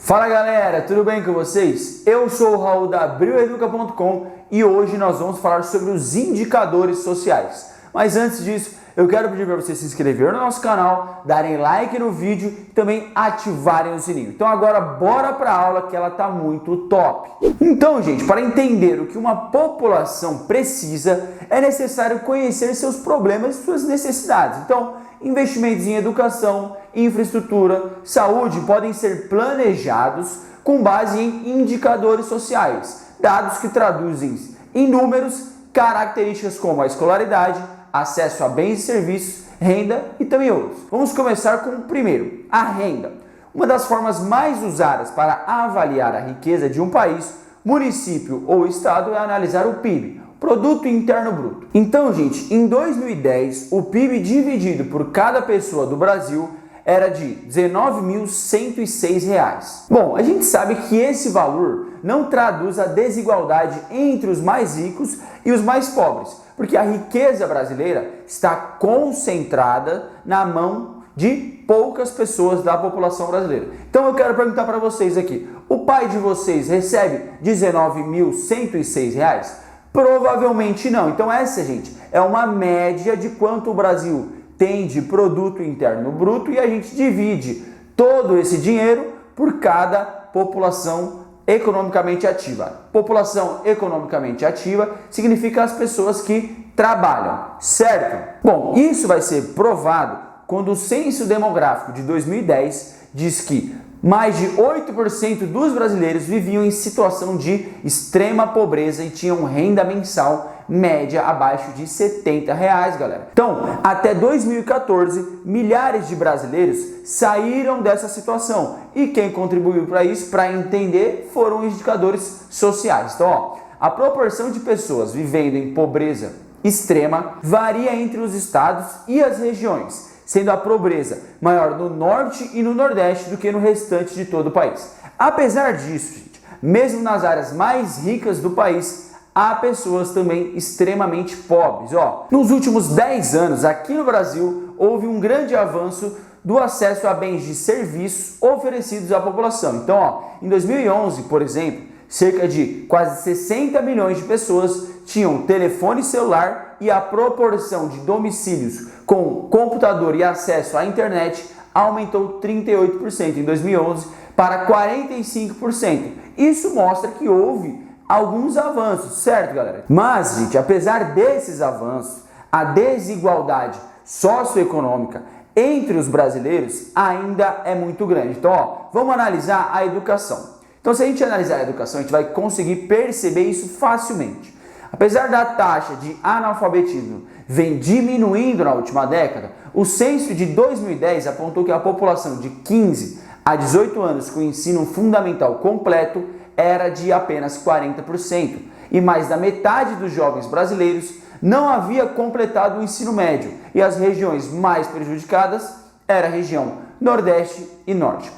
Fala galera, tudo bem com vocês? Eu sou o Raul da AbrilEduca.com e hoje nós vamos falar sobre os indicadores sociais. Mas antes disso, eu quero pedir para você se inscrever no nosso canal, darem like no vídeo e também ativarem o sininho. Então agora bora para a aula que ela tá muito top. Então gente, para entender o que uma população precisa, é necessário conhecer seus problemas e suas necessidades. Então, investimentos em educação, infraestrutura, saúde podem ser planejados com base em indicadores sociais, dados que traduzem em números, características como a escolaridade, acesso a bens e serviços, renda e também outros. Vamos começar com o primeiro, a renda. Uma das formas mais usadas para avaliar a riqueza de um país, município ou estado é analisar o PIB, Produto Interno Bruto. Então, gente, em 2010, o PIB dividido por cada pessoa do Brasil era de R$ 19.106. Bom, a gente sabe que esse valor não traduz a desigualdade entre os mais ricos e os mais pobres, porque a riqueza brasileira está concentrada na mão de poucas pessoas da população brasileira. Então eu quero perguntar para vocês aqui, o pai de vocês recebe R$ 19.106? Provavelmente não. Então essa, gente, é uma média de quanto o Brasil tem de produto interno bruto e a gente divide todo esse dinheiro por cada população economicamente ativa. População economicamente ativa significa as pessoas que trabalham, certo? Bom, isso vai ser provado quando o Censo Demográfico de 2010 diz que mais de 8% dos brasileiros viviam em situação de extrema pobreza e tinham renda mensal média abaixo de R$ 70, galera. Então, até 2014, milhares de brasileiros saíram dessa situação. E quem contribuiu para isso, para entender, foram os indicadores sociais. Então, ó, a proporção de pessoas vivendo em pobreza extrema varia entre os estados e as regiões, sendo a pobreza maior no norte e no nordeste do que no restante de todo o país. Apesar disso, gente, mesmo nas áreas mais ricas do país, há pessoas também extremamente pobres. Nos últimos 10 anos, aqui no Brasil, houve um grande avanço do acesso a bens de serviços oferecidos à população. Então, em 2011, por exemplo, cerca de quase 60 milhões de pessoas tinham telefone celular e a proporção de domicílios com computador e acesso à internet aumentou 38% em 2011 para 45%. Isso mostra que houve alguns avanços, certo, galera? Mas, gente, apesar desses avanços, a desigualdade socioeconômica entre os brasileiros ainda é muito grande. Então, vamos analisar a educação. Então, se a gente analisar a educação, a gente vai conseguir perceber isso facilmente. Apesar da taxa de analfabetismo vem diminuindo na última década, o censo de 2010 apontou que a população de 15 a 18 anos com ensino fundamental completo era de apenas 40%, e mais da metade dos jovens brasileiros não havia completado o ensino médio, e as regiões mais prejudicadas eram a região Nordeste e Norte.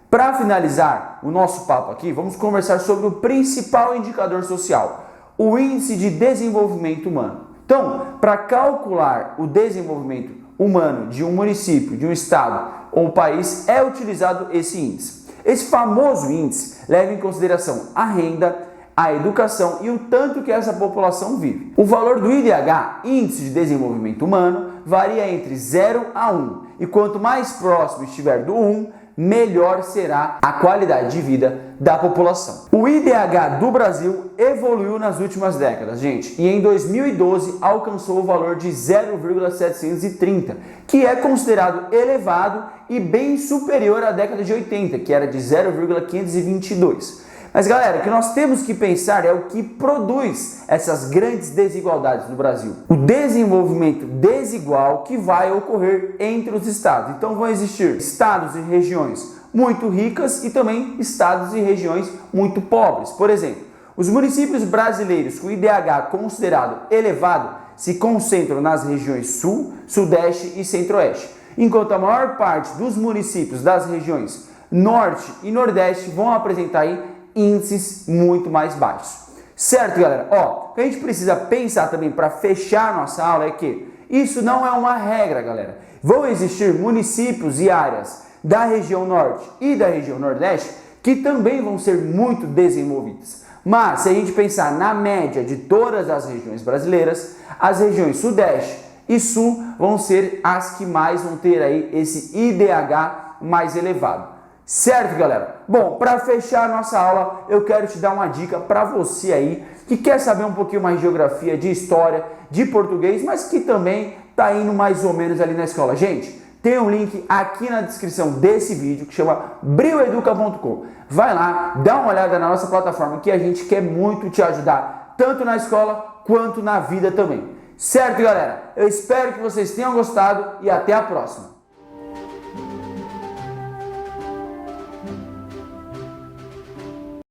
Para finalizar o nosso papo aqui, vamos conversar sobre o principal indicador social, o Índice de Desenvolvimento Humano. Então, para calcular o desenvolvimento humano de um município, de um estado ou país, é utilizado esse índice. Esse famoso índice leva em consideração a renda, a educação e o tanto que essa população vive. O valor do IDH, Índice de Desenvolvimento Humano, varia entre 0 a 1, e quanto mais próximo estiver do 1, melhor será a qualidade de vida da população. O IDH do Brasil evoluiu nas últimas décadas, gente, e em 2012 alcançou o valor de 0,730, que é considerado elevado e bem superior à década de 80, que era de 0,522. Mas galera, o que nós temos que pensar é o que produz essas grandes desigualdades no Brasil. O desenvolvimento desigual que vai ocorrer entre os estados. Então vão existir estados e regiões muito ricas e também estados e regiões muito pobres. Por exemplo, os municípios brasileiros com IDH considerado elevado se concentram nas regiões Sul, Sudeste e Centro-Oeste, enquanto a maior parte dos municípios das regiões Norte e Nordeste vão apresentar aí índices muito mais baixos. Certo, galera? O que a gente precisa pensar também para fechar nossa aula é que isso não é uma regra, galera. Vão existir municípios e áreas da região norte e da região nordeste que também vão ser muito desenvolvidas. Mas se a gente pensar na média de todas as regiões brasileiras, as regiões sudeste e sul vão ser as que mais vão ter aí esse IDH mais elevado. Certo, galera? Bom, para fechar a nossa aula, eu quero te dar uma dica para você aí que quer saber um pouquinho mais de geografia, de história, de português, mas que também está indo mais ou menos ali na escola. Gente, tem um link aqui na descrição desse vídeo que chama brioeduca.com. Vai lá, dá uma olhada na nossa plataforma que a gente quer muito te ajudar, tanto na escola quanto na vida também. Certo, galera? Eu espero que vocês tenham gostado e até a próxima.